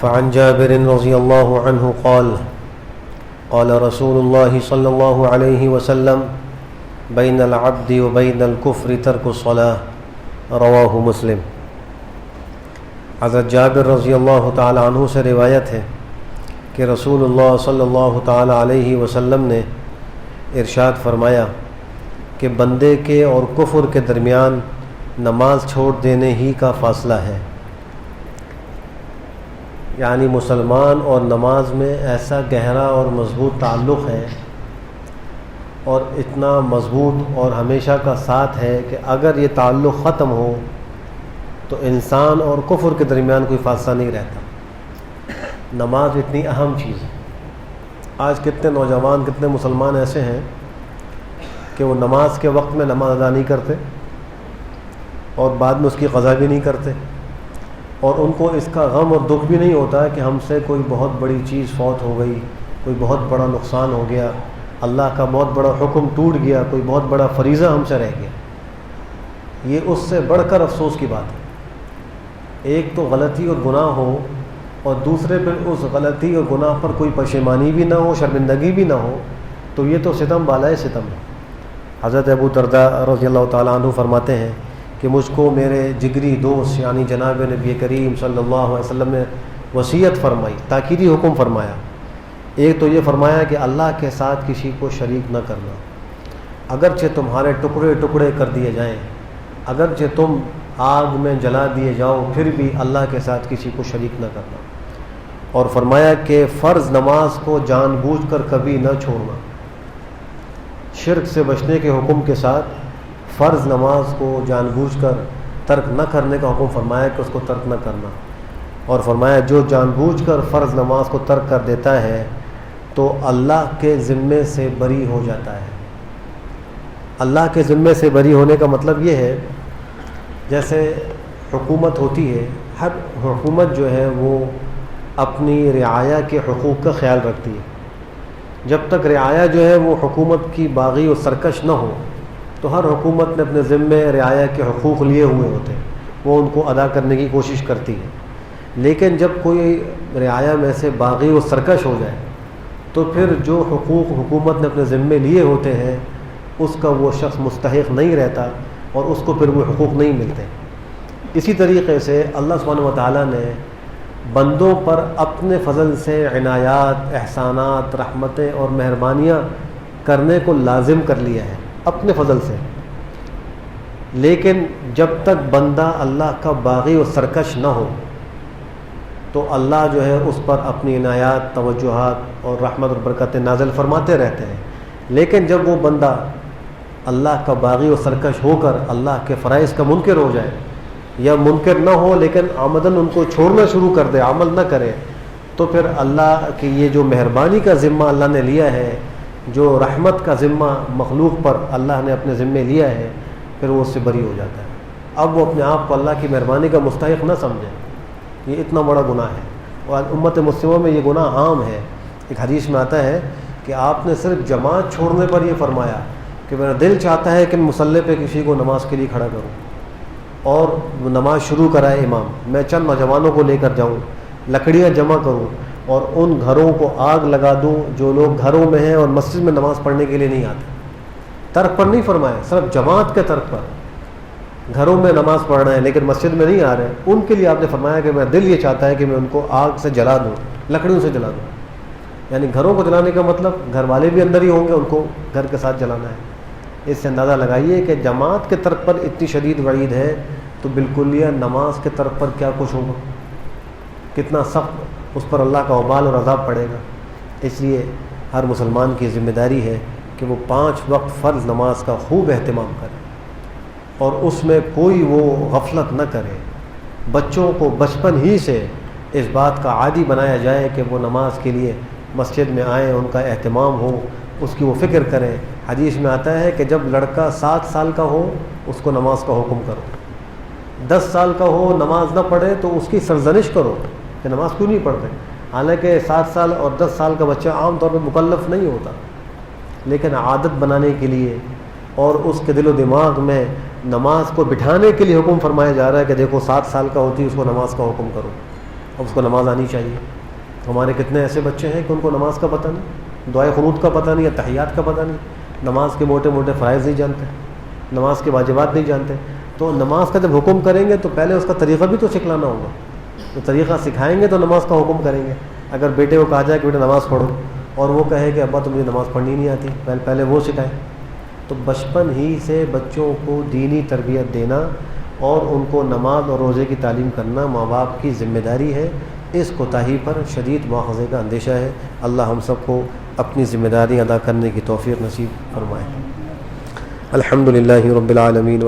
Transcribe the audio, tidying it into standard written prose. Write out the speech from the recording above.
فعن جابر رضی اللہ عنہ قال قال رسول اللہ صلی اللہ علیہ وسلم بین العبد وبین الکفر ترک الصلاۃ رواہ مسلم۔ حضرت جابر رضی اللہ تعالی عنہ سے روایت ہے کہ رسول اللہ صلی اللہ تعالی علیہ وسلم نے ارشاد فرمایا کہ بندے کے اور کفر کے درمیان نماز چھوڑ دینے ہی کا فاصلہ ہے، یعنی مسلمان اور نماز میں ایسا گہرا اور مضبوط تعلق ہے اور اتنا مضبوط اور ہمیشہ کا ساتھ ہے کہ اگر یہ تعلق ختم ہو تو انسان اور کفر کے درمیان کوئی فاصلہ نہیں رہتا۔ نماز اتنی اہم چیز ہے۔ آج کتنے نوجوان کتنے مسلمان ایسے ہیں کہ وہ نماز کے وقت میں نماز ادا نہیں کرتے اور بعد میں اس کی قضا بھی نہیں کرتے، اور ان کو اس کا غم اور دکھ بھی نہیں ہوتا کہ ہم سے کوئی بہت بڑی چیز فوت ہو گئی، کوئی بہت بڑا نقصان ہو گیا، اللہ کا بہت بڑا حکم ٹوٹ گیا، کوئی بہت بڑا فریضہ ہم سے رہ گیا۔ یہ اس سے بڑھ کر افسوس کی بات ہے۔ ایک تو غلطی اور گناہ ہو اور دوسرے پہ اس غلطی اور گناہ پر کوئی پشیمانی بھی نہ ہو، شرمندگی بھی نہ ہو، تو یہ تو ستم بالائے ستم ہے۔ حضرت ابو درداء رضی اللہ تعالیٰ عنہ فرماتے ہیں کہ مجھ کو میرے جگری دوست یعنی جناب نبی کریم صلی اللہ علیہ وسلم نے وصیت فرمائی، تاکیدی حکم فرمایا۔ ایک تو یہ فرمایا کہ اللہ کے ساتھ کسی کو شریک نہ کرنا، اگرچہ تمہارے ٹکڑے ٹکڑے کر دیے جائیں، اگرچہ تم آگ میں جلا دیے جاؤ، پھر بھی اللہ کے ساتھ کسی کو شریک نہ کرنا۔ اور فرمایا کہ فرض نماز کو جان بوجھ کر کبھی نہ چھوڑنا، شرک سے بچنے کے حکم کے ساتھ فرض نماز کو جان بوجھ کر ترک نہ کرنے کا حکم فرمایا کہ اس کو ترک نہ کرنا، اور فرمایا جو جان بوجھ کر فرض نماز کو ترک کر دیتا ہے تو اللہ کے ذمے سے بری ہو جاتا ہے۔ اللہ کے ذمے سے بری ہونے کا مطلب یہ ہے، جیسے حکومت ہوتی ہے، ہر حکومت جو ہے وہ اپنی رعایا کے حقوق کا خیال رکھتی ہے۔ جب تک رعایا جو ہے وہ حکومت کی باغی اور سرکش نہ ہو تو ہر حکومت نے اپنے ذمے رعایا کے حقوق لیے ہوئے ہوتے ہیں، وہ ان کو ادا کرنے کی کوشش کرتی ہے۔ لیکن جب کوئی رعایا میں سے باغی و سرکش ہو جائے تو پھر جو حقوق حکومت نے اپنے ذمے لیے ہوتے ہیں اس کا وہ شخص مستحق نہیں رہتا اور اس کو پھر وہ حقوق نہیں ملتے۔ اسی طریقے سے اللہ سبحانہ و تعالیٰ نے بندوں پر اپنے فضل سے عنایات، احسانات، رحمتیں اور مہربانیاں کرنے کو لازم کر لیا ہے اپنے فضل سے، لیکن جب تک بندہ اللہ کا باغی و سرکش نہ ہو تو اللہ جو ہے اس پر اپنی عنایات، توجہات اور رحمت اور برکتیں نازل فرماتے رہتے ہیں۔ لیکن جب وہ بندہ اللہ کا باغی و سرکش ہو کر اللہ کے فرائض کا منکر ہو جائے، یا منکر نہ ہو لیکن آمدن ان کو چھوڑنا شروع کر دے، عمل نہ کرے، تو پھر اللہ کی یہ جو مہربانی کا ذمہ اللہ نے لیا ہے، جو رحمت کا ذمہ مخلوق پر اللہ نے اپنے ذمے لیا ہے، پھر وہ اس سے بری ہو جاتا ہے۔ اب وہ اپنے آپ کو اللہ کی مہربانی کا مستحق نہ سمجھے، یہ اتنا بڑا گناہ ہے، اور امت مسلمہ میں یہ گناہ عام ہے۔ ایک حدیث میں آتا ہے کہ آپ نے صرف جماعت چھوڑنے پر یہ فرمایا کہ میرا دل چاہتا ہے کہ میں مصلی پہ کسی کو نماز کے لیے کھڑا کروں اور نماز شروع کرائے امام، میں چند نوجوانوں کو لے کر جاؤں، لکڑیاں جمع کروں اور ان گھروں کو آگ لگا دوں جو لوگ گھروں میں ہیں اور مسجد میں نماز پڑھنے کے لیے نہیں آتے۔ ترک پر نہیں فرمایا، صرف جماعت کے ترک پر، گھروں میں نماز پڑھ رہے ہیں لیکن مسجد میں نہیں آ رہے، ان کے لیے آپ نے فرمایا کہ میرا دل یہ چاہتا ہے کہ میں ان کو آگ سے جلا دوں، لکڑیوں سے جلا دوں۔ یعنی گھروں کو جلانے کا مطلب گھر والے بھی اندر ہی ہوں گے، ان کو گھر کے ساتھ جلانا ہے۔ اس سے اندازہ لگائیے کہ جماعت کے ترک پر اتنی شدید وعید ہے تو بالکلیہ نماز کے ترک پر کیا کچھ ہوگا، کتنا سخت اس پر اللہ کا وبال اور عذاب پڑے گا۔ اس لیے ہر مسلمان کی ذمہ داری ہے کہ وہ 5 وقت فرض نماز کا خوب اہتمام کرے اور اس میں کوئی وہ غفلت نہ کرے۔ بچوں کو بچپن ہی سے اس بات کا عادی بنایا جائے کہ وہ نماز کے لیے مسجد میں آئیں، ان کا اہتمام ہو، اس کی وہ فکر کریں۔ حدیث میں آتا ہے کہ جب لڑکا 7 سال کا ہو اس کو نماز کا حکم کرو، 10 سال کا ہو نماز نہ پڑھے تو اس کی سرزنش کرو کہ نماز کیوں نہیں پڑھتے۔ حالانکہ 7 سال اور 10 سال کا بچہ عام طور پہ مکلف نہیں ہوتا، لیکن عادت بنانے کے لیے اور اس کے دل و دماغ میں نماز کو بٹھانے کے لیے حکم فرمایا جا رہا ہے کہ دیکھو 7 سال کا ہوتی ہے اس کو نماز کا حکم کرو۔ اب اس کو نماز آنی چاہیے. ہمارے کتنے ایسے بچے ہیں کہ ان کو نماز کا پتہ نہیں, دعائے قنوت کا پتہ نہیں, یا تحیات کا پتہ نہیں, نماز کے موٹے موٹے فرائض نہیں جانتے, نماز کے واجبات نہیں جانتے. تو نماز کا جب حکم کریں گے تو پہلے اس کا طریقہ بھی تو سکھلانا ہوگا. تو طریقہ سکھائیں گے تو نماز کا حکم کریں گے. اگر بیٹے کو کہا جائے کہ بیٹا نماز پڑھو اور وہ کہے کہ ابا تو مجھے نماز پڑھنی نہیں آتی, پہلے وہ سکھائیں. تو بچپن ہی سے بچوں کو دینی تربیت دینا اور ان کو نماز اور روزے کی تعلیم کرنا ماں باپ کی ذمہ داری ہے. اس کوتاہی پر شدید مواخذے کا اندیشہ ہے. اللہ ہم سب کو اپنی ذمہ داری ادا کرنے کی توفیق نصیب فرمائے. الحمدللہ رب العالمین.